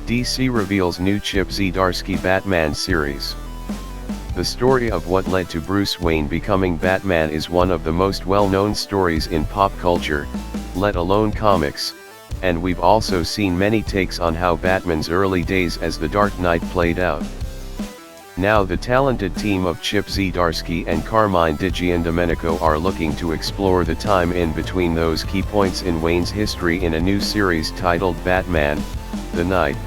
DC reveals new Chip Zdarsky Batman series. The story of what led to Bruce Wayne becoming Batman is one of the most well-known stories in pop culture, let alone comics, and we've also seen many takes on how Batman's early days as the Dark Knight played out. Now the talented team of Chip Zdarsky and Carmine Digiandomenico are looking to explore the time in between those key points in Wayne's history in a new series titled Batman, The Knight,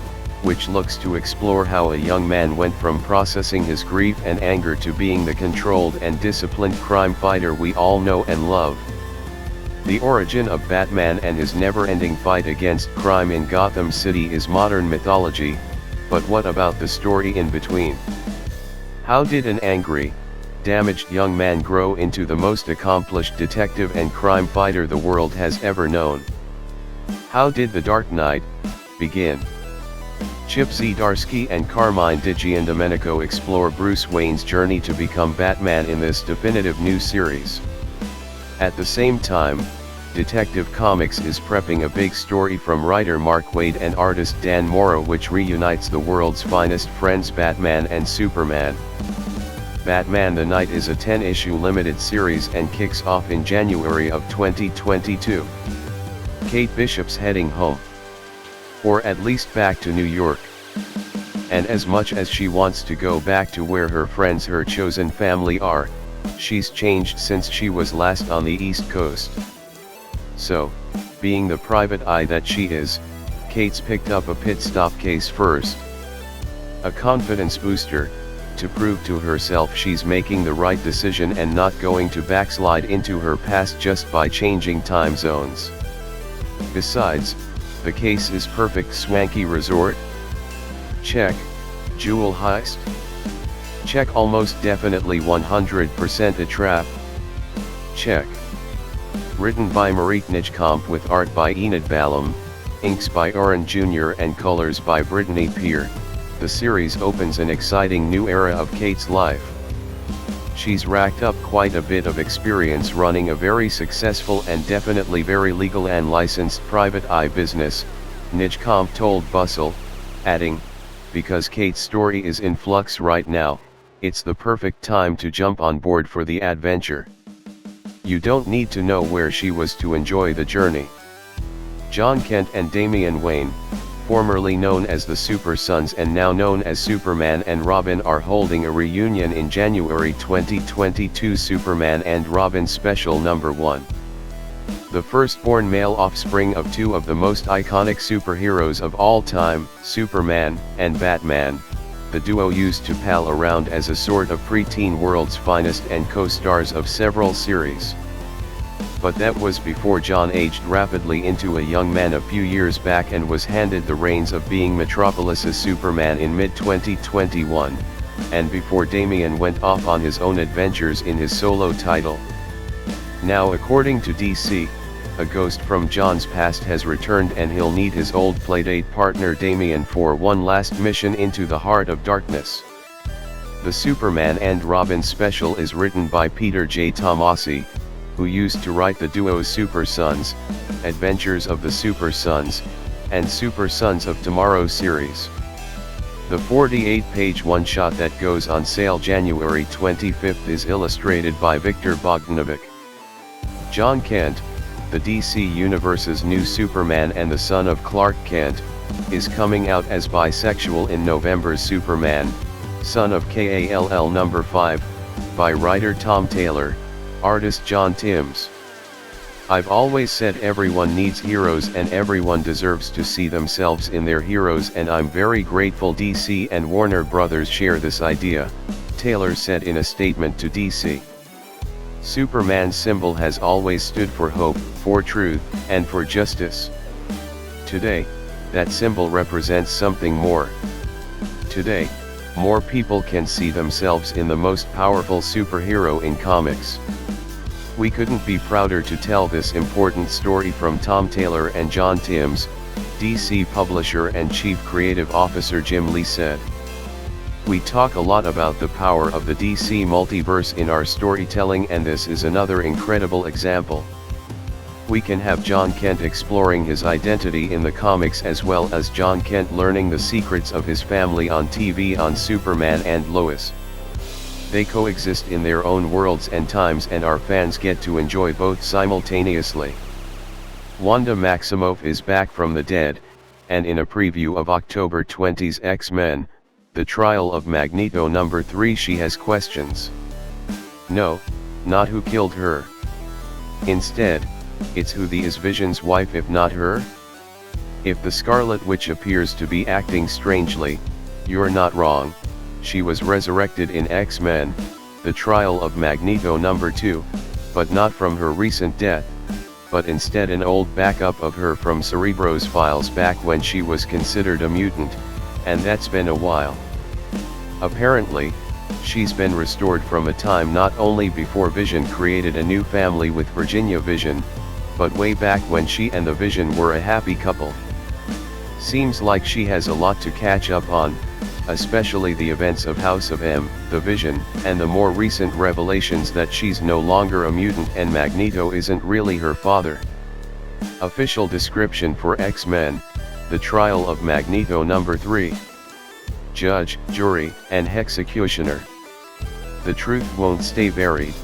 which looks to explore how a young man went from processing his grief and anger to being the controlled and disciplined crime fighter we all know and love. The origin of Batman and his never-ending fight against crime in Gotham City is modern mythology, but what about the story in between? How did an angry, damaged young man grow into the most accomplished detective and crime fighter the world has ever known? How did The Dark Knight begin? Chip Zdarsky and Carmine Digiandomenico explore Bruce Wayne's journey to become Batman in this definitive new series. At the same time, Detective Comics is prepping a big story from writer Mark Waid and artist Dan Mora which reunites the world's finest friends Batman and Superman. Batman the Knight is a 10-issue limited series and kicks off in January of 2022. Kate Bishop's heading home. Or at least back to New York. And as much as she wants to go back to where her friends, her chosen family are, she's changed since she was last on the East Coast. So, being the private eye that she is, Kate's picked up a pit stop case first. A confidence booster, to prove to herself she's making the right decision and not going to backslide into her past just by changing time zones. Besides, the case is perfect swanky resort? Check. Jewel heist? Check. Almost definitely 100% a trap? Check. Written by Marieke Nijkamp with art by Enid Ballum, inks by Oren Jr. and colors by Brittany Peer, the series opens an exciting new era of Kate's life. She's racked up quite a bit of experience running a very successful and definitely very legal and licensed private eye business, Nijkamp told Bustle, adding, because Kate's story is in flux right now, it's the perfect time to jump on board for the adventure. You don't need to know where she was to enjoy the journey. John Kent and Damian Wayne, formerly known as the Super Sons and now known as Superman and Robin, are holding a reunion in January 2022 Superman and Robin Special No. 1. The firstborn male offspring of two of the most iconic superheroes of all time, Superman and Batman, the duo used to pal around as a sort of preteen world's finest and co-stars of several series. But that was before John aged rapidly into a young man a few years back and was handed the reins of being Metropolis's Superman in mid-2021, and before Damian went off on his own adventures in his solo title. Now according to DC, a ghost from John's past has returned and he'll need his old playdate partner Damian for one last mission into the heart of darkness. The Superman and Robin special is written by Peter J. Tomasi, who used to write the duo's Super Sons, Adventures of the Super Sons, and Super Sons of Tomorrow series. The 48-page one-shot that goes on sale January 25th is illustrated by Viktor Bogdanovic. John Kent, the DC Universe's new Superman and the son of Clark Kent, is coming out as bisexual in November's Superman, Son of Kal No. 5, by writer Tom Taylor, artist John Timms. I've always said everyone needs heroes and everyone deserves to see themselves in their heroes, and I'm very grateful DC and Warner Brothers share this idea, Taylor said in a statement to DC. Superman's symbol has always stood for hope, for truth, and for justice. Today, that symbol represents something more. Today, more people can see themselves in the most powerful superhero in comics. We couldn't be prouder to tell this important story from Tom Taylor and John Timms, DC publisher and Chief Creative Officer Jim Lee said. We talk a lot about the power of the DC multiverse in our storytelling, and this is another incredible example. We can have John Kent exploring his identity in the comics as well as John Kent learning the secrets of his family on TV on Superman and Lois. They coexist in their own worlds and times, and our fans get to enjoy both simultaneously. Wanda Maximoff is back from the dead, and in a preview of October 20's X-Men, The Trial of Magneto #3, she has questions. No, not who killed her. Instead, it's who is Vision's wife if not her? If the Scarlet Witch appears to be acting strangely, you're not wrong. She was resurrected in X-Men, The Trial of Magneto #2, but not from her recent death, but instead an old backup of her from Cerebro's files back when she was considered a mutant, and that's been a while. Apparently, she's been restored from a time not only before Vision created a new family with Virginia Vision, but way back when she and the Vision were a happy couple. Seems like she has a lot to catch up on, especially the events of House of M, the Vision, and the more recent revelations that she's no longer a mutant and Magneto isn't really her father. Official description for X-Men, The Trial of Magneto #3. Judge, jury, and executioner. The truth won't stay buried.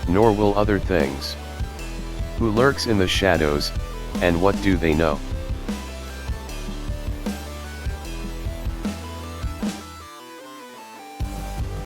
Nor will other things. Who lurks in the shadows, and what do they know?